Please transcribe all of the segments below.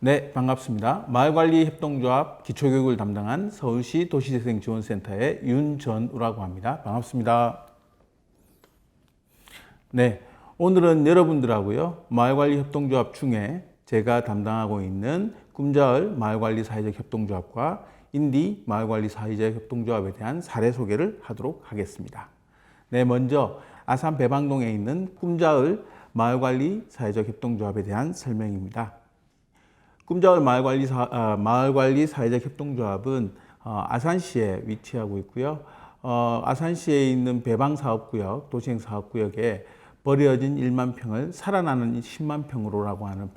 네, 반갑습니다. 마을관리협동조합 기초교육을 담당한 서울시 도시재생지원센터의 윤전우라고 합니다. 반갑습니다. 네, 오늘은 여러분들하고요, 마을관리협동조합 중에 제가 담당하고 있는 꿈자을 마을관리사회적 협동조합과 인디 마을관리사회적 협동조합에 대한 사례 소개를 하도록 하겠습니다. 네, 먼저 아산 배방동에 있는 꿈자을 마을관리사회적 협동조합에 대한 설명입니다. 꿈자을 마을관리 사회적 협동조합은 아산시에 위치하고 있고요. 아산시에 있는 배방사업구역, 도시행사업구역에 버려진 1만 평을 살아나는 10만 평으로라고 하는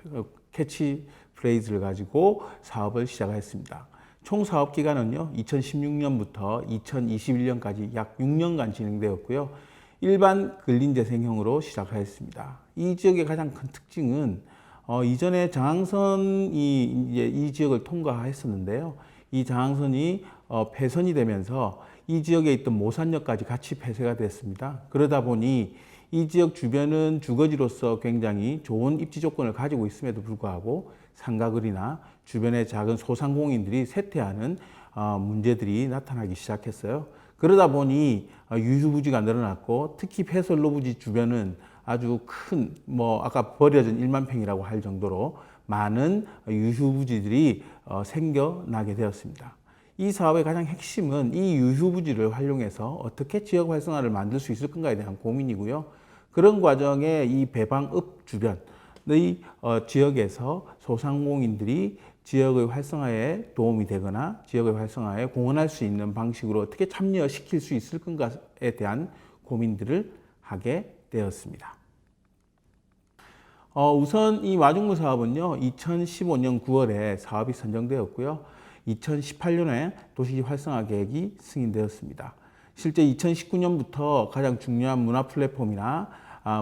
캐치프레이즈를 가지고 사업을 시작했습니다. 총 사업 기간은요, 2016년부터 2021년까지 약 6년간 진행되었고요. 일반 근린재생형으로 시작하였습니다. 이 지역의 가장 큰 특징은 이전에 장항선이 이제 이 지역을 통과했었는데요. 이 장항선이 폐선이 되면서 이 지역에 있던 모산역까지 같이 폐쇄가 됐습니다. 그러다 보니 이 지역 주변은 주거지로서 굉장히 좋은 입지 조건을 가지고 있음에도 불구하고 상가거리나 주변의 작은 소상공인들이 쇠퇴하는 문제들이 나타나기 시작했어요. 그러다 보니 유휴부지가 늘어났고, 특히 폐설로부지 주변은 아주 큰, 아까 버려진 1만 평이라고 할 정도로 많은 유휴부지들이 생겨나게 되었습니다. 이 사업의 가장 핵심은 이 유휴부지를 활용해서 어떻게 지역 활성화를 만들 수 있을 건가에 대한 고민이고요. 그런 과정에 이 배방읍 주변의 지역에서 소상공인들이 지역의 활성화에 도움이 되거나 지역의 활성화에 공헌할 수 있는 방식으로 어떻게 참여시킬 수 있을 건가에 대한 고민들을 하게 되었습니다. 우선 이 마중물 사업은요, 2015년 9월에 사업이 선정되었고요. 2018년에 도시 활성화 계획이 승인되었습니다. 실제 2019년부터 가장 중요한 문화 플랫폼이나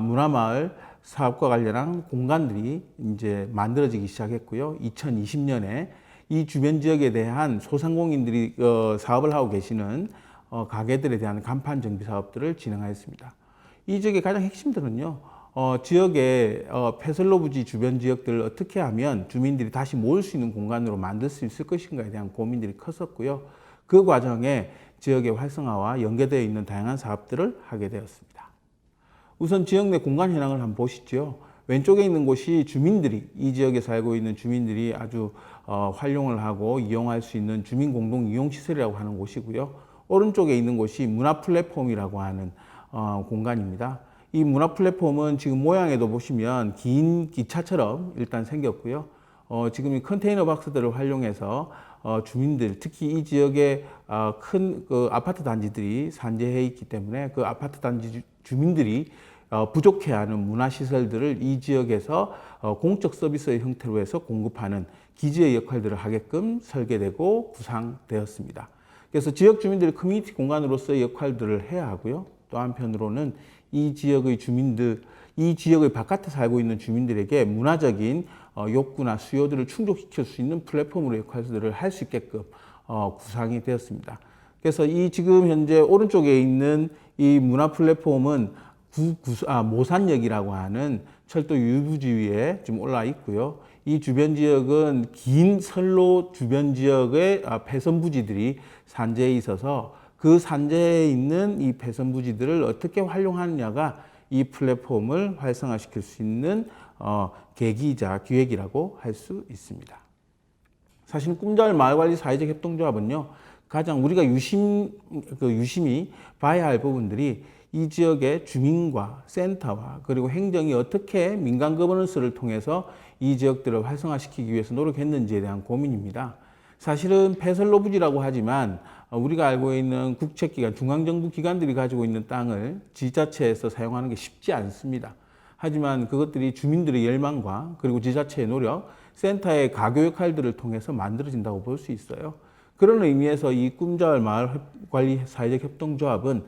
문화마을 사업과 관련한 공간들이 이제 만들어지기 시작했고요. 2020년에 이 주변 지역에 대한 소상공인들이 사업을 하고 계시는 가게들에 대한 간판 정비 사업들을 진행하였습니다. 이 지역의 가장 핵심들은요, 지역의 폐설로부지 주변 지역들을 어떻게 하면 주민들이 다시 모일 수 있는 공간으로 만들 수 있을 것인가에 대한 고민들이 컸었고요. 그 과정에 지역의 활성화와 연계되어 있는 다양한 사업들을 하게 되었습니다. 우선 지역 내 공간 현황을 한번 보시죠. 왼쪽에 있는 곳이 주민들이, 이 지역에 살고 있는 주민들이 아주 활용을 하고 이용할 수 있는 주민 공동 이용 시설이라고 하는 곳이고요. 오른쪽에 있는 곳이 문화 플랫폼이라고 하는 공간입니다. 이 문화 플랫폼은 지금 모양에도 보시면 긴 기차처럼 일단 생겼고요. 지금 이 컨테이너 박스들을 활용해서 주민들, 특히 이 지역에 큰 아파트 단지들이 산재해 있기 때문에 그 아파트 단지 주민들이 부족해하는 문화시설들을 이 지역에서 공적 서비스의 형태로 해서 공급하는 기지의 역할들을 하게끔 설계되고 구상되었습니다. 그래서 지역 주민들이 커뮤니티 공간으로서의 역할들을 해야 하고요. 또 한편으로는 이 지역의 주민들, 이 지역의 바깥에 살고 있는 주민들에게 문화적인 욕구나 수요들을 충족시킬 수 있는 플랫폼으로 역할들을 할 수 있게끔 구상이 되었습니다. 그래서 이 지금 현재 오른쪽에 있는 이 문화 플랫폼은 모산역이라고 하는 철도 유부지 위에 지금 올라 있고요. 이 주변 지역은 긴 선로 주변 지역의 폐선부지들이 산재해 있어서 그 산재해 있는 이 폐선부지들을 어떻게 활용하느냐가 이 플랫폼을 활성화시킬 수 있는 계기이자 기획이라고 할 수 있습니다. 사실 꿈자을 마을관리 사회적 협동조합은요, 가장 우리가 유심히 봐야 할 부분들이 이 지역의 주민과 센터와 그리고 행정이 어떻게 민간 거버넌스를 통해서 이 지역들을 활성화시키기 위해서 노력했는지에 대한 고민입니다. 사실은 폐설로부지라고 하지만 우리가 알고 있는 국책기관, 중앙정부 기관들이 가지고 있는 땅을 지자체에서 사용하는 게 쉽지 않습니다. 하지만 그것들이 주민들의 열망과 그리고 지자체의 노력, 센터의 가교 역할들을 통해서 만들어진다고 볼 수 있어요. 그런 의미에서 이 꿈자을 마을관리 사회적 협동조합은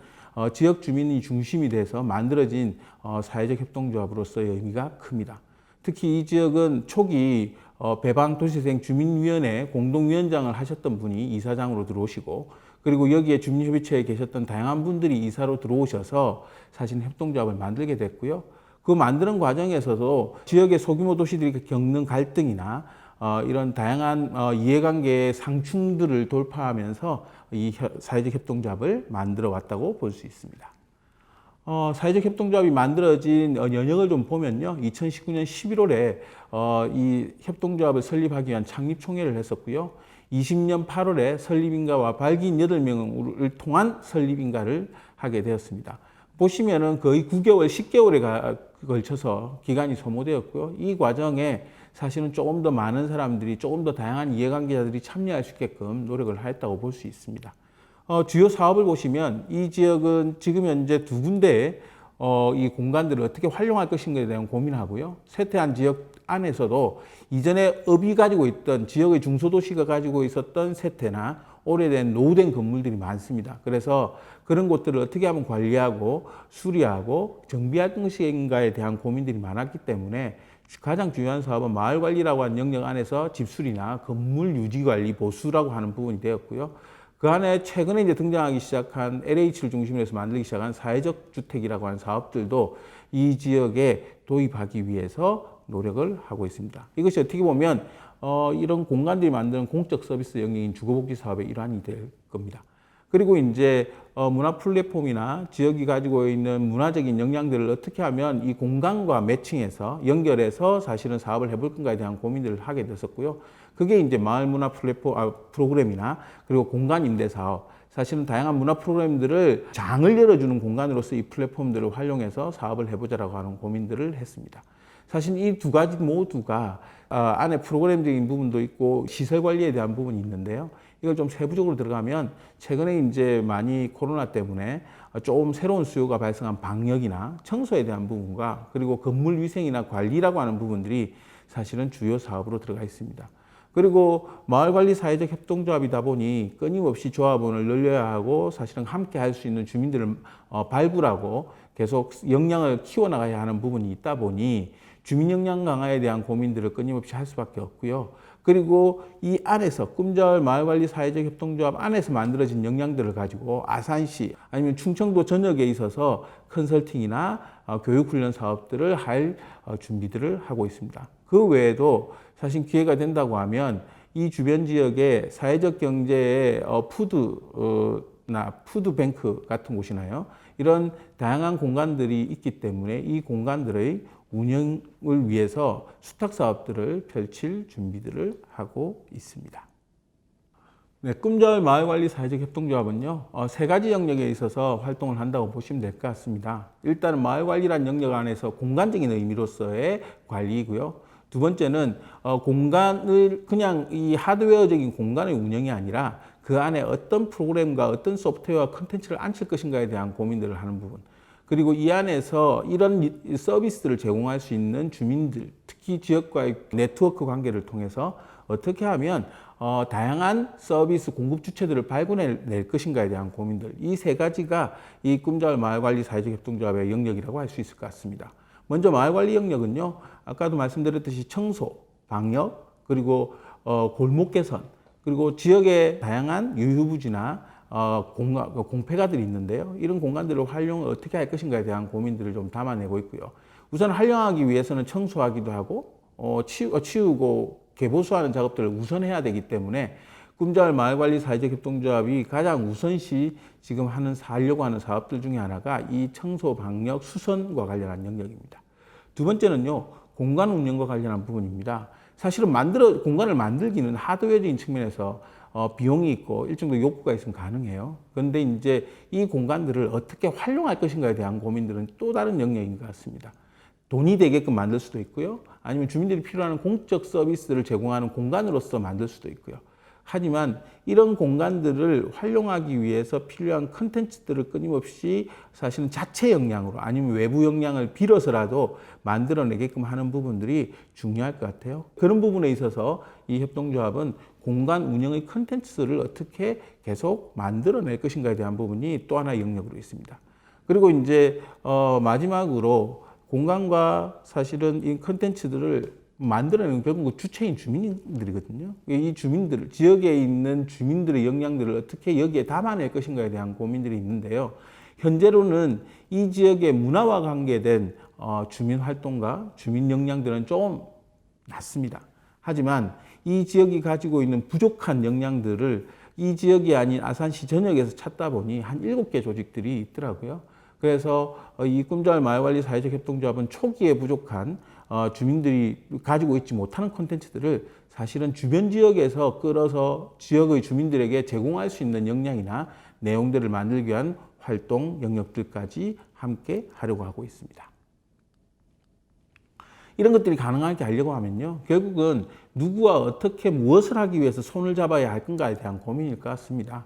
지역 주민이 중심이 돼서 만들어진 사회적 협동조합으로서의 의미가 큽니다. 특히 이 지역은 초기 배방도시재생 주민위원회 공동위원장을 하셨던 분이 이사장으로 들어오시고, 그리고 여기에 주민협의체에 계셨던 다양한 분들이 이사로 들어오셔서 사실 협동조합을 만들게 됐고요. 그 만드는 과정에서도 지역의 소규모 도시들이 겪는 갈등이나 이런 다양한 이해관계의 상충들을 돌파하면서 이 사회적 협동조합을 만들어 왔다고 볼 수 있습니다. 사회적 협동조합이 만들어진 연역을 좀 보면요. 2019년 11월에 이 협동조합을 설립하기 위한 창립총회를 했었고요. 20년 8월에 설립인가와 발기인 8명을 통한 설립인가를 하게 되었습니다. 보시면은 거의 9개월, 10개월에 걸쳐서 기간이 소모되었고요. 이 과정에 사실은 조금 더 많은 사람들이, 조금 더 다양한 이해관계자들이 참여할 수 있게끔 노력을 하였다고 볼 수 있습니다. 주요 사업을 보시면 이 지역은 지금 현재 2군데의 이 공간들을 어떻게 활용할 것인가에 대한 고민하고요. 쇠퇴한 지역 안에서도 이전에 업이 가지고 있던 지역의 중소도시가 가지고 있었던 쇠퇴나 오래된 노후된 건물들이 많습니다. 그래서 그런 곳들을 어떻게 하면 관리하고 수리하고 정비할 것인가에 대한 고민들이 많았기 때문에 가장 중요한 사업은 마을관리라고 하는 영역 안에서 집수리나 건물 유지관리 보수라고 하는 부분이 되었고요. 그 안에 최근에 이제 등장하기 시작한 LH를 중심으로 해서 만들기 시작한 사회적 주택이라고 하는 사업들도 이 지역에 도입하기 위해서 노력을 하고 있습니다. 이것이 어떻게 보면 이런 공간들이 만드는 공적 서비스 영역인 주거복지 사업의 일환이 될 겁니다. 그리고 이제 문화 플랫폼이나 지역이 가지고 있는 문화적인 역량들을 어떻게 하면 이 공간과 매칭해서 연결해서 사실은 사업을 해볼 건가에 대한 고민들을 하게 됐었고요. 그게 이제 마을 문화 프로그램이나 그리고 공간 임대 사업, 사실은 다양한 문화 프로그램들을 장을 열어주는 공간으로서 이 플랫폼들을 활용해서 사업을 해보자라고 하는 고민들을 했습니다. 사실 이 두 가지 모두가 안에 프로그램적인 부분도 있고 시설 관리에 대한 부분이 있는데요. 이걸 좀 세부적으로 들어가면 최근에 이제 많이 코로나 때문에 조금 새로운 수요가 발생한 방역이나 청소에 대한 부분과 그리고 건물 위생이나 관리라고 하는 부분들이 사실은 주요 사업으로 들어가 있습니다. 그리고 마을관리 사회적 협동조합이다 보니 끊임없이 조합원을 늘려야 하고 사실은 함께 할 수 있는 주민들을 발굴하고 계속 역량을 키워나가야 하는 부분이 있다 보니 주민 역량 강화에 대한 고민들을 끊임없이 할 수밖에 없고요. 그리고 이 안에서 꿈자을 마을관리 사회적 협동조합 안에서 만들어진 역량들을 가지고 아산시 아니면 충청도 전역에 있어서 컨설팅이나 교육훈련 사업들을 할 준비들을 하고 있습니다. 그 외에도 사실 기회가 된다고 하면 이 주변 지역에 사회적 경제의 푸드뱅크 같은 곳이나요. 이런 다양한 공간들이 있기 때문에 이 공간들의 운영을 위해서 수탁 사업들을 펼칠 준비들을 하고 있습니다. 네, 꿈자을 마을관리 사회적 협동조합은요, 세 가지 영역에 있어서 활동을 한다고 보시면 될 것 같습니다. 일단은 마을관리라는 영역 안에서 공간적인 의미로서의 관리이고요. 두 번째는 공간을 그냥 이 하드웨어적인 공간의 운영이 아니라 그 안에 어떤 프로그램과 어떤 소프트웨어와 컨텐츠를 앉힐 것인가에 대한 고민들을 하는 부분. 그리고 이 안에서 이런 서비스를 제공할 수 있는 주민들, 특히 지역과의 네트워크 관계를 통해서 어떻게 하면 다양한 서비스 공급 주체들을 발굴해낼 것인가에 대한 고민들. 이 세 가지가 이 꿈자을 마을관리 사회적 협동조합의 영역이라고 할 수 있을 것 같습니다. 먼저 마을관리 영역은요, 아까도 말씀드렸듯이 청소, 방역, 그리고 골목 개선, 그리고 지역의 다양한 유휴부지나 공폐가들이 있는데요. 이런 공간들을 활용을 어떻게 할 것인가에 대한 고민들을 좀 담아내고 있고요. 우선 활용하기 위해서는 청소하기도 하고 치우고 개보수하는 작업들을 우선해야 되기 때문에 꿈자을 마을관리 사회적 협동조합이 가장 우선시 지금 하려고 하는 사업들 중에 하나가 이 청소, 방역, 수선과 관련한 영역입니다. 두 번째는요, 공간 운영과 관련한 부분입니다. 사실은 공간을 만들기는 하드웨어적인 측면에서 비용이 있고 일정도 욕구가 있으면 가능해요. 그런데 이제 이 공간들을 어떻게 활용할 것인가에 대한 고민들은 또 다른 영역인 것 같습니다. 돈이 되게끔 만들 수도 있고요. 아니면 주민들이 필요한 공적 서비스를 제공하는 공간으로서 만들 수도 있고요. 하지만 이런 공간들을 활용하기 위해서 필요한 컨텐츠들을 끊임없이 사실은 자체 역량으로 아니면 외부 역량을 빌어서라도 만들어내게끔 하는 부분들이 중요할 것 같아요. 그런 부분에 있어서 이 협동조합은 공간 운영의 컨텐츠를 어떻게 계속 만들어낼 것인가에 대한 부분이 또 하나의 영역으로 있습니다. 그리고 이제 마지막으로 공간과 사실은 이 컨텐츠들을 만들어내는 결국 주체인 주민들이거든요. 이 주민들, 지역에 있는 주민들의 역량들을 어떻게 여기에 담아낼 것인가에 대한 고민들이 있는데요. 현재로는 이 지역의 문화와 관계된 주민 활동과 주민 역량들은 좀 낮습니다. 하지만 이 지역이 가지고 있는 부족한 역량들을 이 지역이 아닌 아산시 전역에서 찾다 보니 한 7개 조직들이 있더라고요. 그래서 이 꿈자을 마을관리 사회적 협동조합은 초기에 부족한 주민들이 가지고 있지 못하는 콘텐츠들을 사실은 주변 지역에서 끌어서 지역의 주민들에게 제공할 수 있는 역량이나 내용들을 만들기 위한 활동 영역들까지 함께 하려고 하고 있습니다. 이런 것들이 가능하게 하려고 하면요, 결국은 누구와 어떻게 무엇을 하기 위해서 손을 잡아야 할 건가에 대한 고민일 것 같습니다.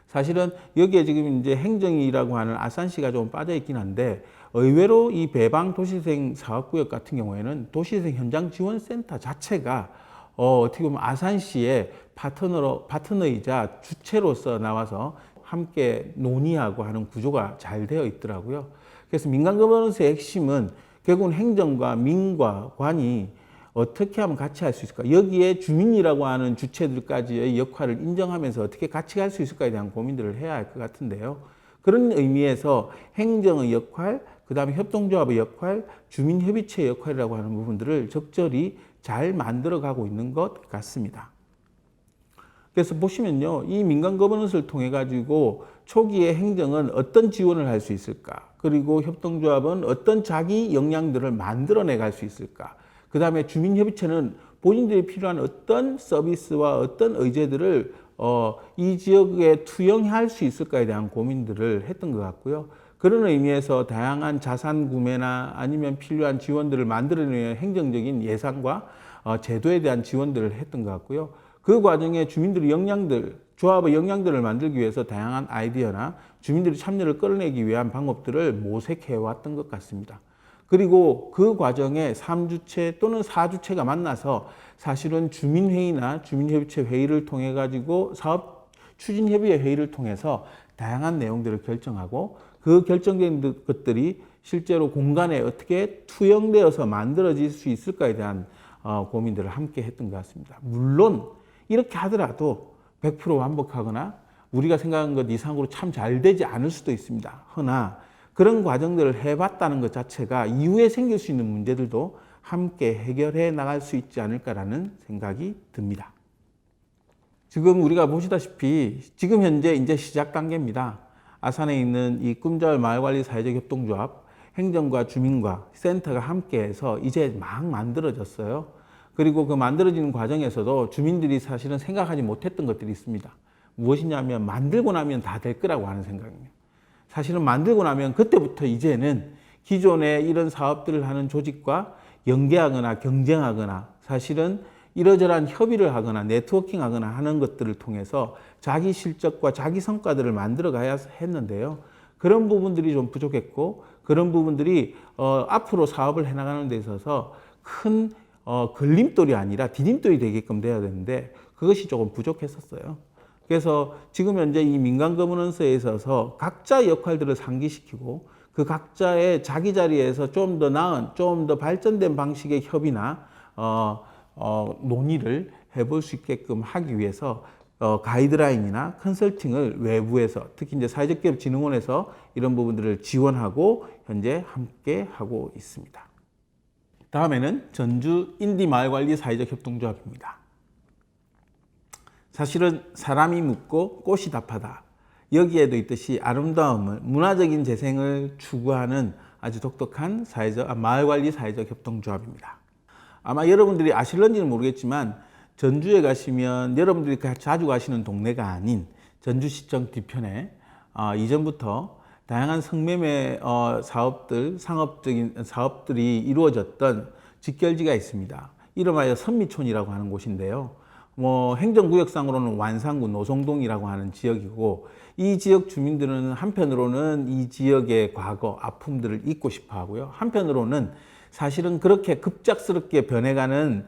사실은 여기에 지금 이제 행정이라고 하는 아산시가 좀 빠져 있긴 한데, 의외로 이 배방 도시재생 사업구역 같은 경우에는 도시재생 현장 지원센터 자체가 어떻게 보면 아산시의 파트너이자 주체로서 나와서 함께 논의하고 하는 구조가 잘 되어 있더라고요. 그래서 민간 거버넌스의 핵심은 결국은 행정과 민과 관이 어떻게 하면 같이 할 수 있을까? 여기에 주민이라고 하는 주체들까지의 역할을 인정하면서 어떻게 같이 갈 수 있을까에 대한 고민들을 해야 할 것 같은데요. 그런 의미에서 행정의 역할, 그 다음에 협동조합의 역할, 주민협의체의 역할이라고 하는 부분들을 적절히 잘 만들어가고 있는 것 같습니다. 그래서 보시면요, 이 민간 거버넌스를 통해 가지고 초기에 행정은 어떤 지원을 할 수 있을까? 그리고 협동조합은 어떤 자기 역량들을 만들어내 갈 수 있을까? 그 다음에 주민협의체는 본인들이 필요한 어떤 서비스와 어떤 의제들을 이 지역에 투영할 수 있을까에 대한 고민들을 했던 것 같고요. 그런 의미에서 다양한 자산 구매나 아니면 필요한 지원들을 만들어내는 행정적인 예산과 제도에 대한 지원들을 했던 것 같고요. 그 과정에 주민들의 역량들, 조합의 역량들을 만들기 위해서 다양한 아이디어나 주민들의 참여를 끌어내기 위한 방법들을 모색해 왔던 것 같습니다. 그리고 그 과정에 3주체 또는 4주체가 만나서 사실은 주민회의나 주민협의체 회의를 통해 가지고 사업 추진협의회 회의를 통해서 다양한 내용들을 결정하고 그 결정된 것들이 실제로 공간에 어떻게 투영되어서 만들어질 수 있을까에 대한 고민들을 함께 했던 것 같습니다. 물론 이렇게 하더라도 100% 완벽하거나 우리가 생각한 것 이상으로 참 잘 되지 않을 수도 있습니다. 허나 그런 과정들을 해봤다는 것 자체가 이후에 생길 수 있는 문제들도 함께 해결해 나갈 수 있지 않을까라는 생각이 듭니다. 지금 우리가 보시다시피 지금 현재 이제 시작 단계입니다. 아산에 있는 이 꿈자을 마을관리 사회적 협동조합, 행정과 주민과 센터가 함께해서 이제 막 만들어졌어요. 그리고 그 만들어지는 과정에서도 주민들이 사실은 생각하지 못했던 것들이 있습니다. 무엇이냐면 만들고 나면 다 될 거라고 하는 생각입니다. 사실은 만들고 나면 그때부터 이제는 기존에 이런 사업들을 하는 조직과 연계하거나 경쟁하거나 사실은 이러저러한 협의를 하거나 네트워킹하거나 하는 것들을 통해서 자기 실적과 자기 성과들을 만들어 가야 했는데요. 그런 부분들이 좀 부족했고 그런 부분들이 앞으로 사업을 해나가는 데 있어서 큰 걸림돌이 아니라 디딤돌이 되게끔 돼야 되는데 그것이 조금 부족했었어요. 그래서 지금 현재 이 민간 거버넌스에 있어서 각자의 역할들을 상기시키고 그 각자의 자기 자리에서 좀 더 나은, 좀 더 발전된 방식의 협의나 논의를 해볼 수 있게끔 하기 위해서 가이드라인이나 컨설팅을 외부에서 특히 이제 사회적기업진흥원에서 이런 부분들을 지원하고 현재 함께 하고 있습니다. 다음에는 전주 인디마을관리 사회적 협동조합입니다. 사실은 사람이 묻고 꽃이 답하다. 여기에도 있듯이 아름다움을, 문화적인 재생을 추구하는 아주 독특한 마을관리 사회적 협동조합입니다. 아마 여러분들이 아실런지는 모르겠지만 전주에 가시면 여러분들이 자주 가시는 동네가 아닌 전주시청 뒤편에 이전부터 다양한 성매매 사업들, 상업적인 사업들이 이루어졌던 직결지가 있습니다. 이름하여 선미촌이라고 하는 곳인데요. 행정구역상으로는 완산구 노송동이라고 하는 지역이고 이 지역 주민들은 한편으로는 이 지역의 과거, 아픔들을 잊고 싶어 하고요. 한편으로는 사실은 그렇게 급작스럽게 변해가는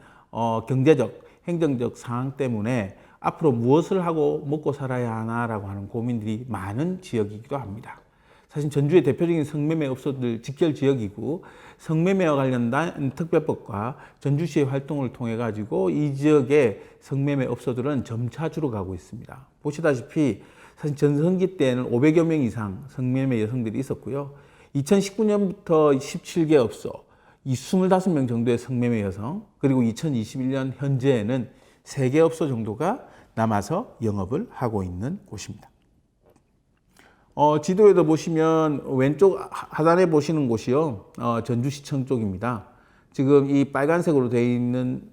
경제적, 행정적 상황 때문에 앞으로 무엇을 하고 먹고 살아야 하나라고 하는 고민들이 많은 지역이기도 합니다. 사실 전주의 대표적인 성매매 업소들 직결 지역이고 성매매와 관련된 특별법과 전주시의 활동을 통해 가지고 이 지역의 성매매 업소들은 점차 줄어가고 있습니다. 보시다시피 사실 전성기 때에는 500여 명 이상 성매매 여성들이 있었고요. 2019년부터 17개 업소, 이 25명 정도의 성매매 여성, 그리고 2021년 현재에는 3개 업소 정도가 남아서 영업을 하고 있는 곳입니다. 지도에도 보시면 왼쪽 하단에 보시는 곳이요, 전주시청 쪽입니다. 지금 이 빨간색으로 되어 있는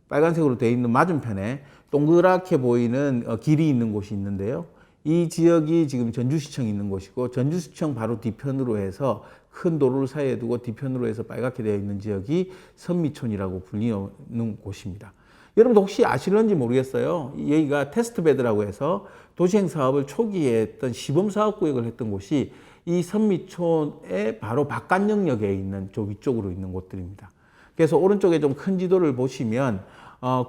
맞은편에 동그랗게 보이는 길이 있는 곳이 있는데요. 이 지역이 지금 전주시청이 있는 곳이고, 전주시청 바로 뒤편으로 해서 큰 도로를 사이에 두고 뒤편으로 해서 빨갛게 되어 있는 지역이 선미촌이라고 불리는 곳입니다. 여러분도 혹시 아실런지 모르겠어요. 여기가 테스트베드라고 해서 도시행 사업을 초기에 했던 시범사업구역을 했던 곳이 이 선미촌의 바로 바깥 영역에 있는 저 위쪽으로 있는 곳들입니다. 그래서 오른쪽에 좀 큰 지도를 보시면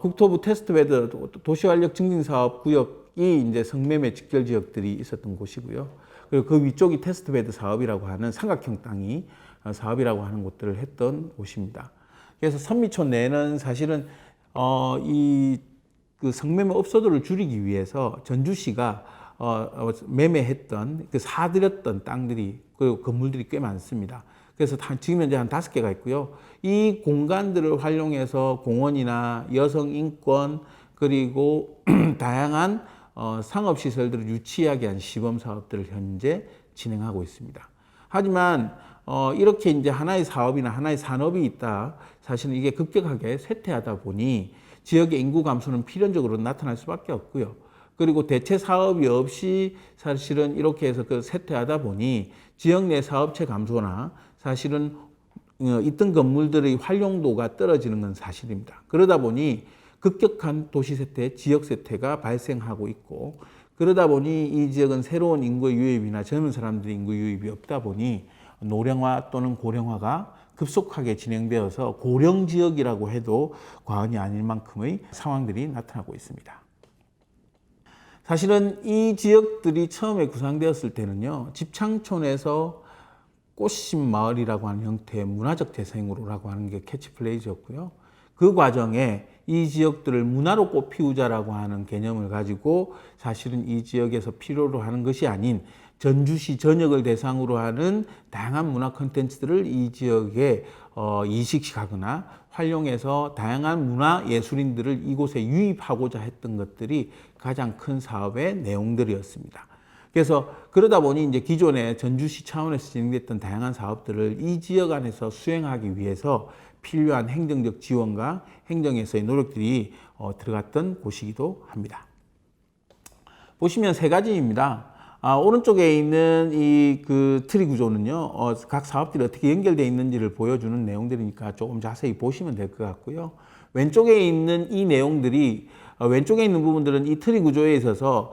국토부 테스트베드 도시활력 증진사업 구역이 이제 성매매 직결 지역들이 있었던 곳이고요. 그리고 그 위쪽이 테스트베드 사업이라고 하는 삼각형 땅이 사업이라고 하는 곳들을 했던 곳입니다. 그래서 선미촌 내는 사실은 그 성매매 업소들을 줄이기 위해서 전주시가 매매했던, 사들였던 땅들이, 그리고 건물들이 꽤 많습니다. 그래서 지금 현재 한 5개가 있고요. 이 공간들을 활용해서 공원이나 여성 인권, 그리고 다양한 상업시설들을 유치하게 한 시범 사업들을 현재 진행하고 있습니다. 하지만 이렇게 이제 하나의 사업이나 하나의 산업이 있다, 사실은 이게 급격하게 쇠퇴하다 보니 지역의 인구 감소는 필연적으로 나타날 수밖에 없고요. 그리고 대체 사업이 없이 사실은 이렇게 해서 쇠퇴하다 보니 지역 내 사업체 감소나 사실은 있던 건물들의 활용도가 떨어지는 건 사실입니다. 그러다 보니 급격한 도시 쇠퇴, 지역 쇠퇴가 발생하고 있고, 그러다 보니 이 지역은 새로운 인구 유입이나 젊은 사람들의 인구 유입이 없다 보니 노령화 또는 고령화가 급속하게 진행되어서 고령 지역이라고 해도 과언이 아닐 만큼의 상황들이 나타나고 있습니다. 사실은 이 지역들이 처음에 구상되었을 때는요, 집창촌에서 꽃심 마을이라고 하는 형태의 문화적 재생으로라고 하는 게 캐치플레이즈였고요. 그 과정에 이 지역들을 문화로 꽃피우자라고 하는 개념을 가지고 사실은 이 지역에서 필요로 하는 것이 아닌 전주시 전역을 대상으로 하는 다양한 문화 콘텐츠들을 이 지역에 이식하거나 활용해서 다양한 문화 예술인들을 이곳에 유입하고자 했던 것들이 가장 큰 사업의 내용들이었습니다. 그래서 그러다 보니 이제 기존에 전주시 차원에서 진행됐던 다양한 사업들을 이 지역 안에서 수행하기 위해서 필요한 행정적 지원과 행정에서의 노력들이 들어갔던 곳이기도 합니다. 보시면 3가지입니다. 오른쪽에 있는 이 트리 구조는요, 각 사업들이 어떻게 연결되어 있는지를 보여주는 내용들이니까 조금 자세히 보시면 될 것 같고요. 왼쪽에 있는 이 내용들이, 왼쪽에 있는 부분들은 이 트리 구조에 있어서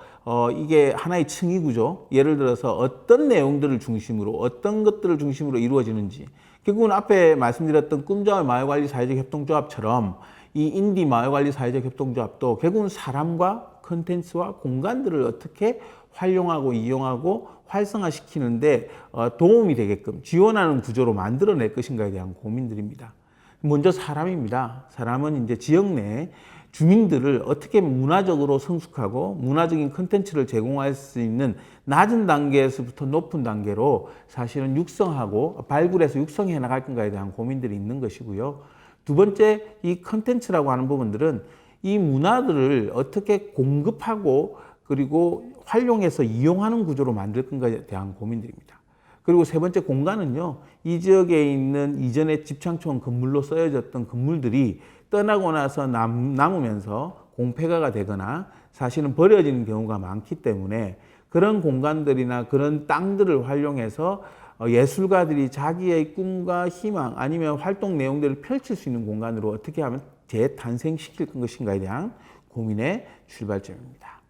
이게 하나의 층위 구조, 예를 들어서 어떤 내용들을 중심으로, 어떤 것들을 중심으로 이루어지는지, 결국은 앞에 말씀드렸던 꿈자의 마을관리 사회적 협동조합처럼 이 인디 마을관리 사회적 협동조합도 결국은 사람과 컨텐츠와 공간들을 어떻게 활용하고 이용하고 활성화시키는데 도움이 되게끔 지원하는 구조로 만들어낼 것인가에 대한 고민들입니다. 먼저 사람입니다. 사람은 이제 지역 내 주민들을 어떻게 문화적으로 성숙하고 문화적인 컨텐츠를 제공할 수 있는 낮은 단계에서부터 높은 단계로 사실은 육성하고 발굴해서 육성해 나갈 건가에 대한 고민들이 있는 것이고요. 두 번째, 이 컨텐츠라고 하는 부분들은 이 문화들을 어떻게 공급하고 그리고 활용해서 이용하는 구조로 만들 건가에 대한 고민들입니다. 그리고 세 번째, 공간은요, 이 지역에 있는 이전에 집창촌 건물로 쓰여졌던 건물들이 떠나고 나서 남으면서 공폐가가 되거나 사실은 버려지는 경우가 많기 때문에 그런 공간들이나 그런 땅들을 활용해서 예술가들이 자기의 꿈과 희망 아니면 활동 내용들을 펼칠 수 있는 공간으로 어떻게 하면 재탄생시킬 것인가에 대한 고민의 출발점입니다.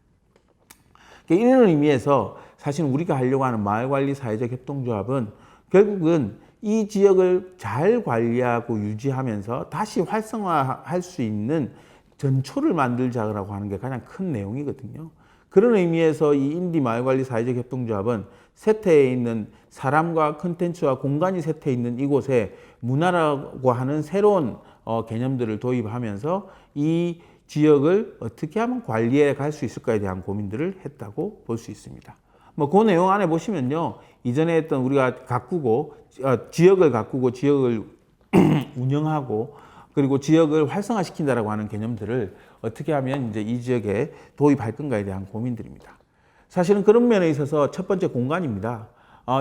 이런 의미에서 사실 우리가 하려고 하는 마을관리 사회적 협동조합은 결국은 이 지역을 잘 관리하고 유지하면서 다시 활성화할 수 있는 전초를 만들자라고 하는 게 가장 큰 내용이거든요. 그런 의미에서 이 인디 마을관리 사회적 협동조합은 세태에 있는 사람과 컨텐츠와 공간이 세태에 있는 이곳에 문화라고 하는 새로운 개념들을 도입하면서 이 지역을 어떻게 하면 관리해 갈 수 있을까에 대한 고민들을 했다고 볼 수 있습니다. 그 내용 안에 보시면요, 이전에 했던 우리가 가꾸고 지역을 가꾸고 지역을 운영하고 그리고 지역을 활성화시킨다라고 하는 개념들을 어떻게 하면 이제 이 지역에 도입할 건가에 대한 고민들입니다. 사실은 그런 면에 있어서 첫 번째 공간입니다.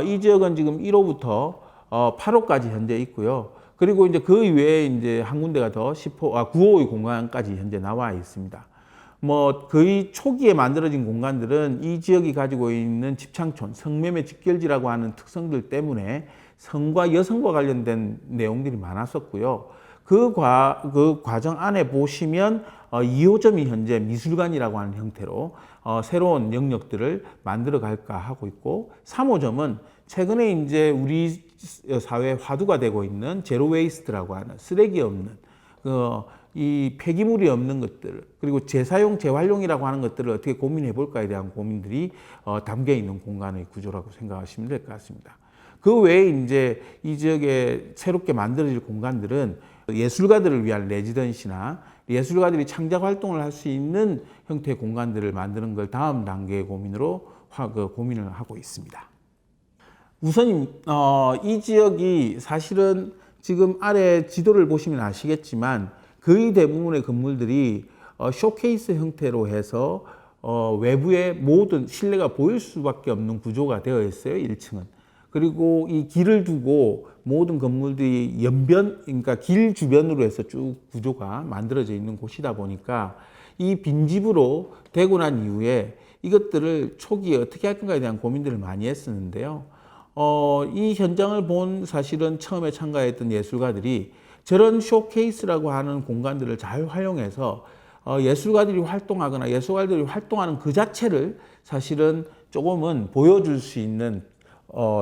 이 지역은 지금 1호부터 8호까지 현재 있고요. 그리고 이제 그 이외에 이제 한 군데가 더 9호의 공간까지 현재 나와 있습니다. 뭐 거의 초기에 만들어진 공간들은 이 지역이 가지고 있는 집창촌, 성매매 직결지라고 하는 특성들 때문에 성과 여성과 관련된 내용들이 많았었고요. 그 과정 안에 보시면 2호점이 현재 미술관이라고 하는 형태로 새로운 영역들을 만들어 갈까 하고 있고, 3호점은 최근에 이제 우리 사회 화두가 되고 있는 제로 웨이스트라고 하는 쓰레기 없는 이 폐기물이 없는 것들, 그리고 재사용 재활용이라고 하는 것들을 어떻게 고민해 볼까에 대한 고민들이 담겨 있는 공간의 구조라고 생각하시면 될 것 같습니다. 그 외에 이제 이 지역에 새롭게 만들어질 공간들은 예술가들을 위한 레지던시나 예술가들이 창작 활동을 할 수 있는 형태의 공간들을 만드는 걸 다음 단계의 고민으로 고민을 하고 있습니다. 우선 이 지역이 사실은 지금 아래 지도를 보시면 아시겠지만 거의 대부분의 건물들이 쇼케이스 형태로 해서 외부의 모든 실내가 보일 수밖에 없는 구조가 되어 있어요. 1층은. 그리고 이 길을 두고 모든 건물들이 그러니까 길 주변으로 해서 쭉 구조가 만들어져 있는 곳이다 보니까 이 빈집으로 되고 난 이후에 이것들을 초기에 어떻게 할 건가에 대한 고민들을 많이 했었는데요. 이 현장을 본 사실은 처음에 참가했던 예술가들이 저런 쇼케이스라고 하는 공간들을 잘 활용해서 예술가들이 활동하거나 예술가들이 활동하는 그 자체를 사실은 조금은 보여줄 수 있는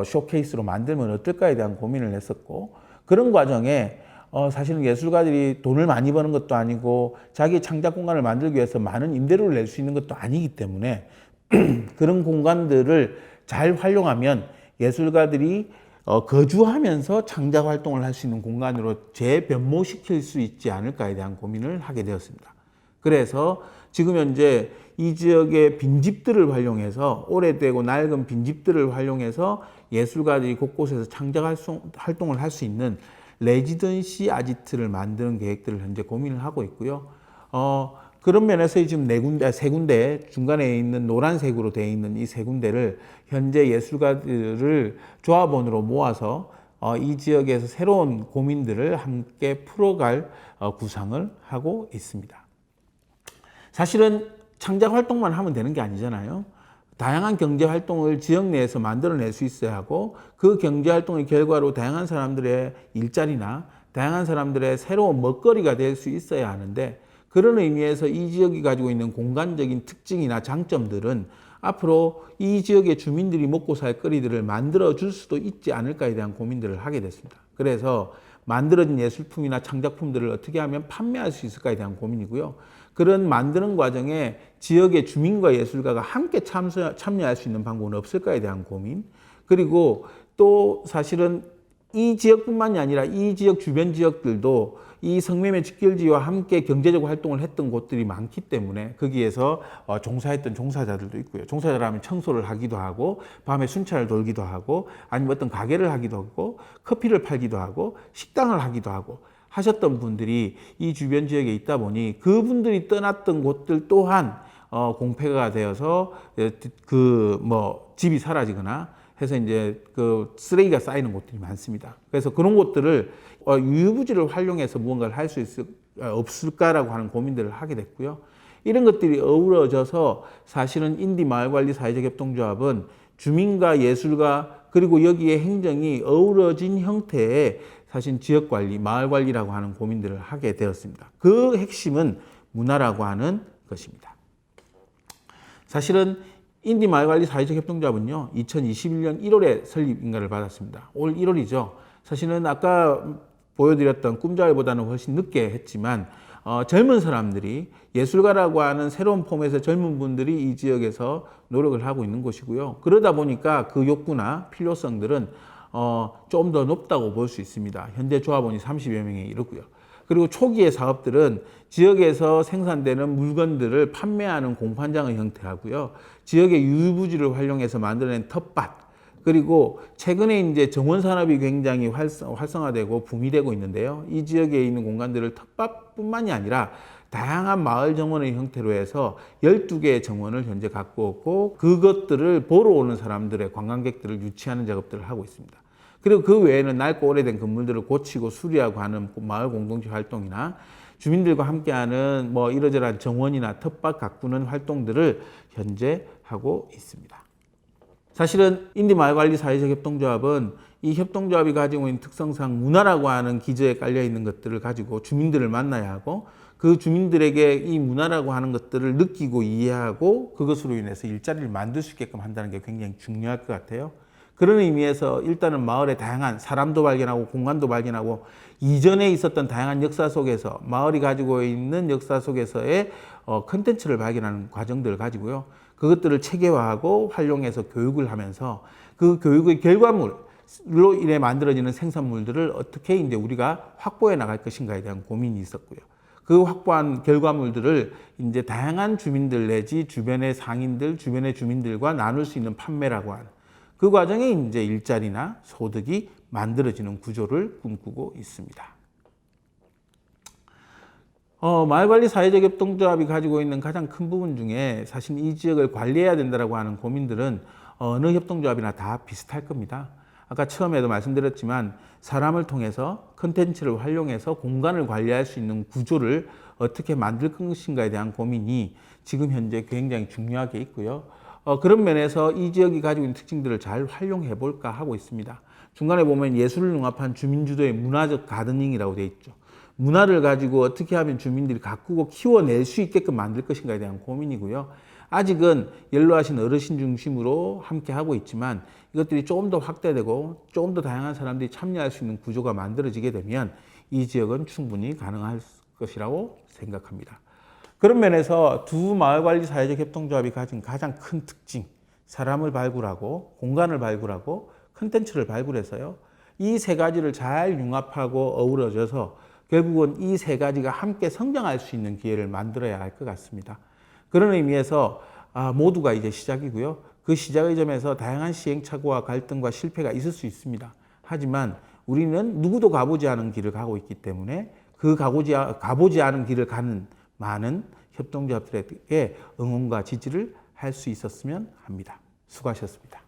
쇼케이스로 만들면 어떨까에 대한 고민을 했었고, 그런 과정에 사실은 예술가들이 돈을 많이 버는 것도 아니고 자기 창작 공간을 만들기 위해서 많은 임대료를 낼 수 있는 것도 아니기 때문에 그런 공간들을 잘 활용하면 예술가들이 거주하면서 창작 활동을 할 수 있는 공간으로 재변모시킬 수 있지 않을까에 대한 고민을 하게 되었습니다. 그래서 지금 현재 이 지역의 빈집들을 활용해서, 오래되고 낡은 빈집들을 활용해서 예술가들이 곳곳에서 창작 활동을 할 수 있는 레지던시 아지트를 만드는 계획들을 현재 고민을 하고 있고요. 그런 면에서 지금 세 군데, 중간에 있는 노란색으로 되어 있는 이 세 군데를 현재 예술가들을 조합원으로 모아서 이 지역에서 새로운 고민들을 함께 풀어갈 구상을 하고 있습니다. 사실은 창작 활동만 하면 되는 게 아니잖아요. 다양한 경제 활동을 지역 내에서 만들어낼 수 있어야 하고, 그 경제 활동의 결과로 다양한 사람들의 일자리나 다양한 사람들의 새로운 먹거리가 될 수 있어야 하는데, 그런 의미에서 이 지역이 가지고 있는 공간적인 특징이나 장점들은 앞으로 이 지역의 주민들이 먹고 살 거리들을 만들어 줄 수도 있지 않을까에 대한 고민들을 하게 됐습니다. 그래서 만들어진 예술품이나 창작품들을 어떻게 하면 판매할 수 있을까에 대한 고민이고요. 그런 만드는 과정에 지역의 주민과 예술가가 함께 참여할 수 있는 방법은 없을까에 대한 고민, 그리고 또 사실은 이 지역뿐만이 아니라 이 지역 주변 지역들도 이 성매매 직결지와 함께 경제적 활동을 했던 곳들이 많기 때문에 거기에서 종사했던 종사자들도 있고요. 종사자라면 청소를 하기도 하고, 밤에 순찰을 돌기도 하고, 아니면 어떤 가게를 하기도 하고, 커피를 팔기도 하고, 식당을 하기도 하고 하셨던 분들이 이 주변 지역에 있다 보니 그분들이 떠났던 곳들 또한 공폐가 되어서 집이 사라지거나 해서 이제 그 쓰레기가 쌓이는 곳들이 많습니다. 그래서 그런 곳들을 유유부지를 활용해서 무언가를 할 수 없을까라고 하는 고민들을 하게 됐고요. 이런 것들이 어우러져서 사실은 인디 마을관리 사회적 협동조합은 주민과 예술가 그리고 여기에 행정이 어우러진 형태의 사실 지역관리, 마을관리라고 하는 고민들을 하게 되었습니다. 그 핵심은 문화라고 하는 것입니다. 사실은 인디 마을관리 사회적 협동조합은요, 2021년 1월에 설립 인가를 받았습니다. 올 1월이죠. 사실은 아까 보여드렸던 꿈자회보다는 훨씬 늦게 했지만 젊은 사람들이, 예술가라고 하는 새로운 폼에서 젊은 분들이 이 지역에서 노력을 하고 있는 것이고요. 그러다 보니까 그 욕구나 필요성들은 좀 더 높다고 볼 수 있습니다. 현재 조합원이 30여 명에 이르고요. 그리고 초기의 사업들은 지역에서 생산되는 물건들을 판매하는 공판장의 형태하고요. 지역의 유유부지를 활용해서 만들어낸 텃밭, 그리고 최근에 이제 정원 산업이 굉장히 활성화되고 붐이 되고 있는데요. 이 지역에 있는 공간들을 텃밭뿐만이 아니라 다양한 마을 정원의 형태로 해서 12개의 정원을 현재 갖고 있고, 그것들을 보러 오는 사람들의 관광객들을 유치하는 작업들을 하고 있습니다. 그리고 그 외에는 낡고 오래된 건물들을 고치고 수리하고 하는 마을 공동체 활동이나 주민들과 함께하는 뭐 이러저러한 정원이나 텃밭 가꾸는 활동들을 현재 하고 있습니다. 사실은 인디마을관리 사회적 협동조합은 이 협동조합이 가지고 있는 특성상 문화라고 하는 기저에 깔려 있는 것들을 가지고 주민들을 만나야 하고, 그 주민들에게 이 문화라고 하는 것들을 느끼고 이해하고 그것으로 인해서 일자리를 만들 수 있게끔 한다는 게 굉장히 중요할 것 같아요. 그런 의미에서 일단은 마을의 다양한 사람도 발견하고 공간도 발견하고 이전에 있었던 다양한 역사 속에서 마을이 가지고 있는 역사 속에서의 컨텐츠를 발견하는 과정들을 가지고요. 그것들을 체계화하고 활용해서 교육을 하면서 그 교육의 결과물로 인해 만들어지는 생산물들을 어떻게 이제 우리가 확보해 나갈 것인가에 대한 고민이 있었고요. 그 확보한 결과물들을 이제 다양한 주민들 내지 주변의 상인들, 주변의 주민들과 나눌 수 있는 판매라고 하는 그 과정에 이제 일자리나 소득이 만들어지는 구조를 꿈꾸고 있습니다. 마을관리 사회적 협동조합이 가지고 있는 가장 큰 부분 중에 사실 이 지역을 관리해야 된다고 하는 고민들은 어느 협동조합이나 다 비슷할 겁니다. 아까 처음에도 말씀드렸지만 사람을 통해서 컨텐츠를 활용해서 공간을 관리할 수 있는 구조를 어떻게 만들 것인가에 대한 고민이 지금 현재 굉장히 중요하게 있고요. 그런 면에서 이 지역이 가지고 있는 특징들을 잘 활용해 볼까 하고 있습니다. 중간에 보면 예술을 융합한 주민주도의 문화적 가드닝이라고 되어 있죠. 문화를 가지고 어떻게 하면 주민들이 가꾸고 키워낼 수 있게끔 만들 것인가에 대한 고민이고요. 아직은 연로하신 어르신 중심으로 함께 하고 있지만 이것들이 조금 더 확대되고 조금 더 다양한 사람들이 참여할 수 있는 구조가 만들어지게 되면 이 지역은 충분히 가능할 것이라고 생각합니다. 그런 면에서 두 마을관리 사회적 협동조합이 가진 가장 큰 특징, 사람을 발굴하고 공간을 발굴하고 컨텐츠를 발굴해서요. 이 세 가지를 잘 융합하고 어우러져서 결국은 이 세 가지가 함께 성장할 수 있는 기회를 만들어야 할 것 같습니다. 그런 의미에서 모두가 이제 시작이고요. 그 시작의 점에서 다양한 시행착오와 갈등과 실패가 있을 수 있습니다. 하지만 우리는 누구도 가보지 않은 길을 가고 있기 때문에 그 가보지 않은 길을 가는 많은 협동조합들에게 응원과 지지를 할 수 있었으면 합니다. 수고하셨습니다.